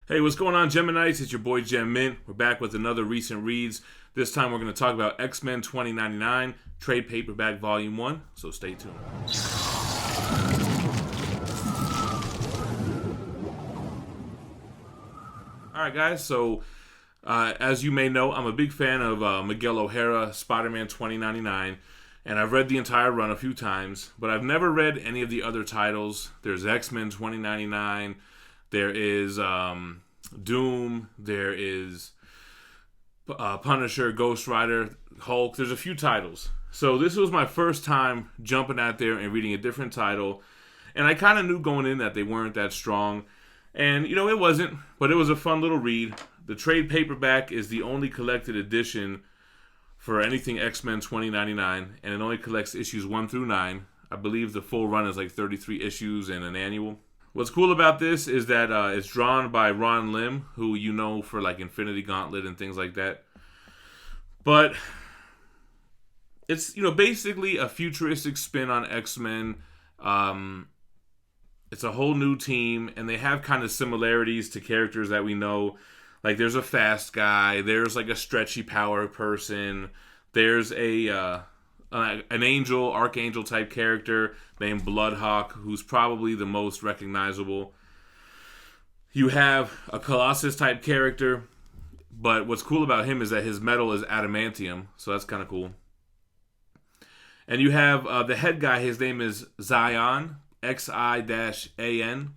Hey, what's going on, Geminites? It's your boy Gem Mint. We're back with another recent reads. This time we're going to talk about X-Men 2099, Trade Paperback Volume 1, so stay tuned. Alright guys, so as you may know, I'm a big fan of Miguel O'Hara, Spider-Man 2099, and I've read the entire run a few times, but I've never read any of the other titles. There's X-Men 2099, there is Doom, there is Punisher, Ghost Rider, Hulk. There's a few titles. So this was my first time jumping out there and reading a different title, and I kind of knew going in that they weren't that strong. And, you know, it wasn't, but it was a fun little read. The trade paperback is the only collected edition for anything X-Men 2099, and it only collects issues 1 through 9. I believe the full run is like 33 issues and an annual. What's cool about this is that it's drawn by Ron Lim, who you know for like Infinity Gauntlet and things like that. But it's, you know, basically a futuristic spin on X-Men. It's a whole new team, and they have kind of similarities to characters that we know. Like, there's a fast guy, there's like a stretchy power person, there's an angel, archangel type character named Bloodhawk, who's probably the most recognizable. You have a Colossus type character, but what's cool about him is that his metal is adamantium, so that's kind of cool. And you have the head guy, his name is Xion, X-I-A-N.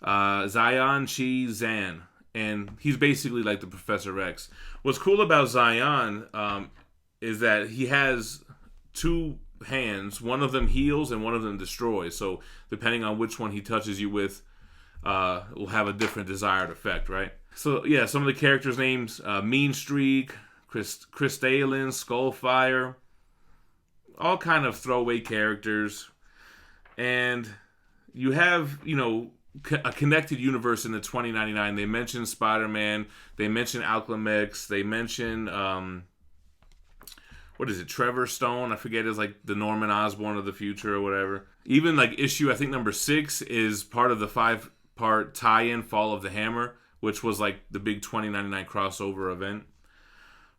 Xion Chi Zan. And he's basically like the Professor X. What's cool about Xion is that he has two hands. One of them heals and one of them destroys. So depending on which one he touches you with, will have a different desired effect, right? So yeah, some of the characters' names: Mean Streak, Crystalline, Skullfire, all kind of throwaway characters. And you have, you know, a connected universe in the 2099. They mention Spider-Man, they mention Alchemax, they mention what is it, Trevor Stone? I forget, is like the Norman Osborn of the future or whatever. Even like issue, I think number 6 is part of the 5-part tie-in Fall of the Hammer, which was like the big 2099 crossover event.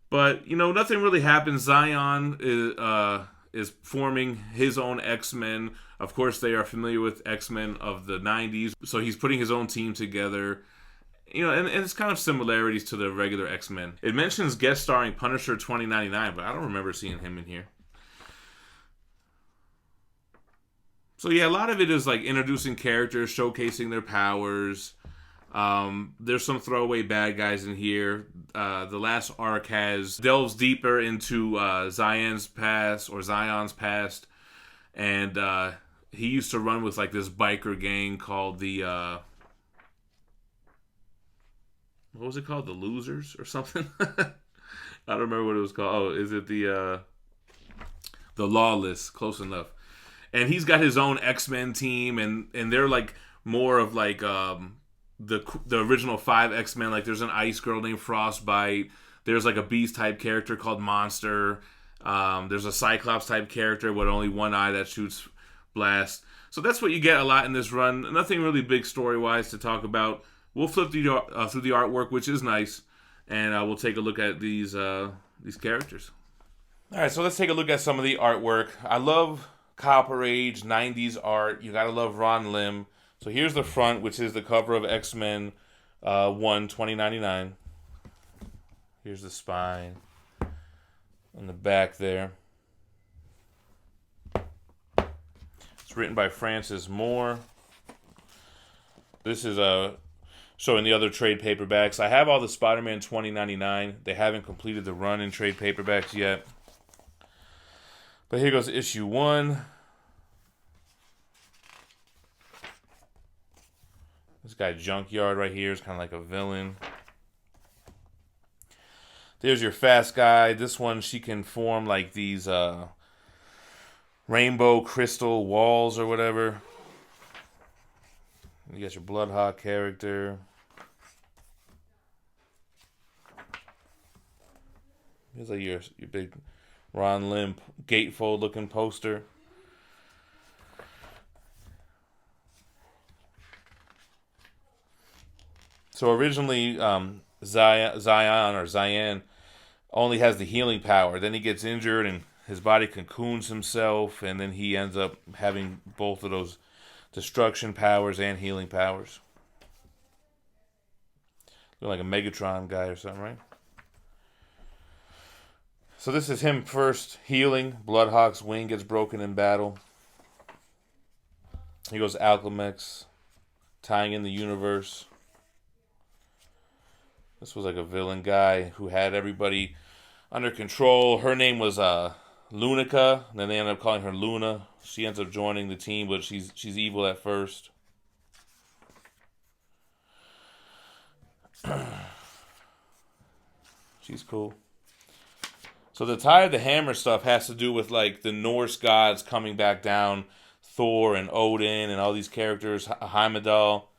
But, you know, nothing really happens. Xion is forming his own X-Men. Of course, they are familiar with X-Men of the 90s, so he's putting his own team together. You know, and it's kind of similarities to the regular X-Men. It mentions guest starring Punisher 2099, but I don't remember seeing him in here. So yeah, a lot of it is like introducing characters, showcasing their powers. There's some throwaway bad guys in here. The last arc delves deeper into Xion's past, and he used to run with like this biker gang called the what was it called? The Losers or something? I don't remember what it was called. Oh, is it the Lawless? Close enough. And he's got his own X-Men team, and they're like more of like the original 5 X-Men. Like, there's an ice girl named Frostbite. There's like a beast type character called Monster. There's a Cyclops type character with only one eye that shoots blast. So that's what you get a lot in this run. Nothing really big story wise to talk about. We'll flip through the artwork, which is nice, and we'll take a look at these characters. All right, so let's take a look at some of the artwork. I love Copper Age 90s art. You gotta love Ron Lim. So here's the front, which is the cover of X-Men 1 2099. Here's the spine on the back there. It's written by Francis Moore. This is showing the other trade paperbacks. I have all the Spider-Man 2099. They haven't completed the run in trade paperbacks yet. But here goes issue 1. This guy Junkyard right here is kind of like a villain. There's your fast guy. This one, she can form like these rainbow crystal walls or whatever. You got your Bloodhawk character. Here's like your big Ron Lim gatefold looking poster. So originally, Zion only has the healing power. Then he gets injured and his body cocoons himself, and then he ends up having both of those destruction powers and healing powers. Looking like a Megatron guy or something, right? So this is him first healing. Bloodhawk's wing gets broken in battle. He goes Alchemax, tying in the universe. This was like a villain guy who had everybody under control. Her name was Lunica, and then they ended up calling her Luna. She ends up joining the team, but she's evil at first. She's cool. So the Tie of the Hammer stuff has to do with like the Norse gods coming back down, Thor and Odin and all these characters, Heimdall.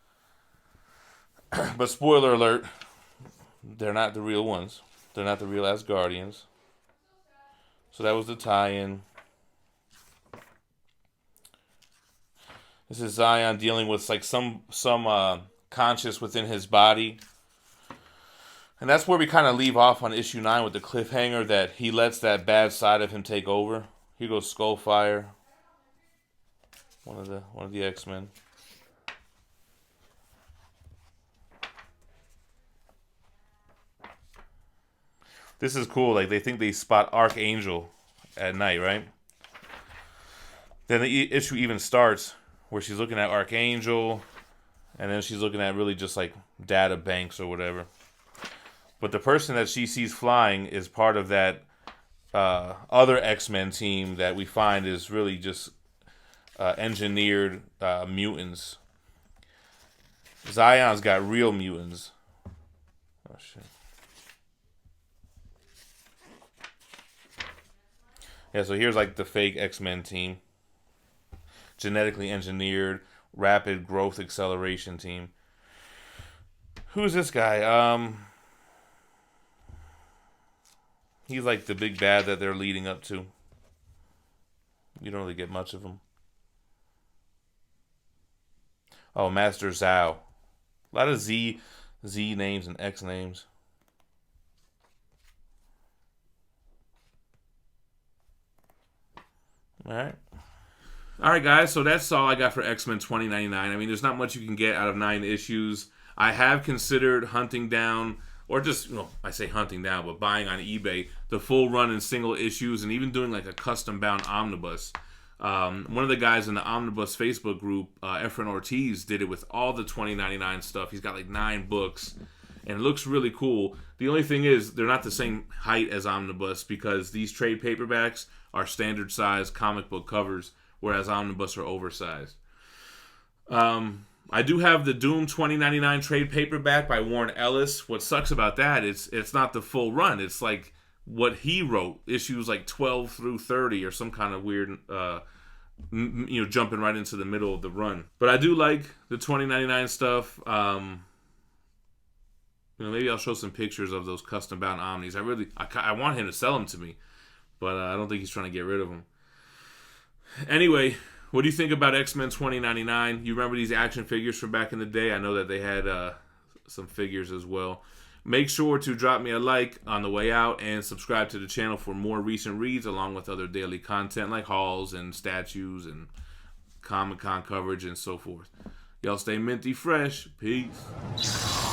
But spoiler alert, they're not the real ones. They're not the real Asgardians. So that was the tie-in. This is Zion dealing with like some conscious within his body. And that's where we kind of leave off on issue 9 with the cliffhanger that he lets that bad side of him take over. Here goes Skullfire, one of the X-Men. This is cool. Like they think they spot Archangel at night, right? Then the issue even starts where she's looking at Archangel, and then she's looking at really just like data banks or whatever. But the person that she sees flying is part of that other X-Men team that we find is really just engineered mutants. Zion's got real mutants. Oh, shit. Yeah, so here's like the fake X-Men team. Genetically engineered, rapid growth acceleration team. Who's this guy? He's like the big bad that they're leading up to. You don't really get much of him. Oh, Master Zhao. A lot of Z names and X names. Alright, guys, so that's all I got for X-Men 2099. I mean, there's not much you can get out of 9 issues. I have considered hunting down, or just, I say hunting down, but buying on eBay, the full run in single issues, and even doing like a custom-bound omnibus. One of the guys in the Omnibus Facebook group, Efren Ortiz, did it with all the 2099 stuff. He's got like 9 books, and it looks really cool. The only thing is, they're not the same height as Omnibus, because these trade paperbacks are standard size comic book covers, whereas Omnibus are oversized. I do have the Doom 2099 trade paperback by Warren Ellis. What sucks about that is it's not the full run. It's like what he wrote, issues like 12 through 30 or some kind of weird, jumping right into the middle of the run. But I do like the 2099 stuff. Maybe I'll show some pictures of those custom bound Omnis. I want him to sell them to me, but I don't think he's trying to get rid of them. Anyway, what do you think about X-Men 2099? You remember these action figures from back in the day? I know that they had some figures as well. Make sure to drop me a like on the way out and subscribe to the channel for more recent reads along with other daily content like hauls and statues and Comic-Con coverage and so forth. Y'all stay minty fresh. Peace.